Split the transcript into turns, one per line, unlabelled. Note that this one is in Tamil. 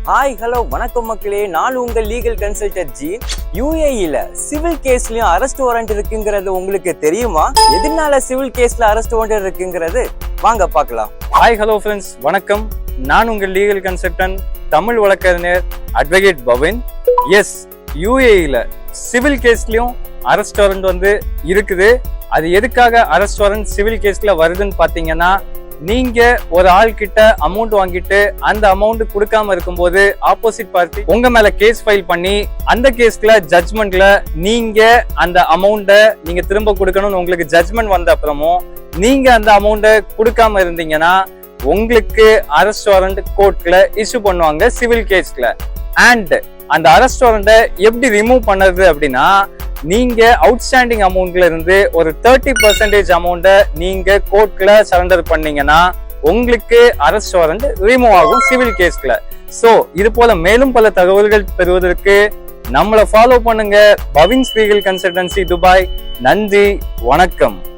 ஹாய் ஹலோ வணக்கம் மக்களே, நான் உங்கள் லீகல் கன்சல்டன்ட் ஜி. யுஏஇல சிவில் கேஸ்லயும் அரெஸ்ட் வாரண்ட் இருக்குங்கிறது உங்களுக்கு தெரியுமா? எதனால சிவில் கேஸ்ல அரெஸ்ட் வாரண்ட் இருக்குங்கிறது வாங்க பார்க்கலாம்.
ஹாய் ஹலோ ஃப்ரெண்ட்ஸ், வணக்கம். நான் உங்கள் லீகல் கன்சல்டன்ட் தமிழ் வழக்கறிஞர் அட்வொகேட் பவின். எஸ், யுஏஇல சிவில் கேஸ்லயும் அரெஸ்ட் வாரண்ட் இருக்குது. அது எதுக்காக அரெஸ்ட் வாரண்ட் சிவில் கேஸ்ல வருதுன்னு பாத்தீங்கன்னா, நீங்க ஒரு ஆள் கிட்ட அமௌண்ட் வாங்கிட்டு அந்த அமௌண்ட் கொடுக்காம இருக்கும்போது ஆப்போசிட் பார்ட்டி உங்க மேல கேஸ் ஃபைல் பண்ணி அந்த கேஸ்ல ஜட்ஜ்மெண்ட்ல நீங்க அந்த அமௌண்ட்டை நீங்க திரும்ப கொடுக்கணும்னு உங்களுக்கு ஜட்ஜ்மெண்ட் வந்த அப்புறமும் நீங்க அந்த அமௌண்ட்டை கொடுக்காம இருந்தீங்கன்னா உங்களுக்கு அரெஸ்ட் வாரண்ட் கோர்ட்ல இஷ்யூ பண்ணுவாங்க சிவில் கேஸ்ல. அண்ட் அந்த அரெஸ்ட் வாரண்ட்டை எப்படி ரிமூவ் பண்ணது அப்படின்னா, நீங்க அவுட்ஸ்டாண்டிங் அமௌண்ட்ல இருந்து ஒரு 30% அமௌண்ட்டை நீங்க கோர்ட்ல சரண்டர் பண்ணீங்கன்னா உங்களுக்கு அரெஸ்ட் வாரண்ட் ரிமூவ் ஆகும் சிவில் கேஸ்ல. சோ இது போல மேலும் பல தகவல்கள் பெறுவதற்கு நம்மளை ஃபாலோ பண்ணுங்க. பவின்ஸ் லீகல் கன்சல்டன்சி துபாய். நன்றி, வணக்கம்.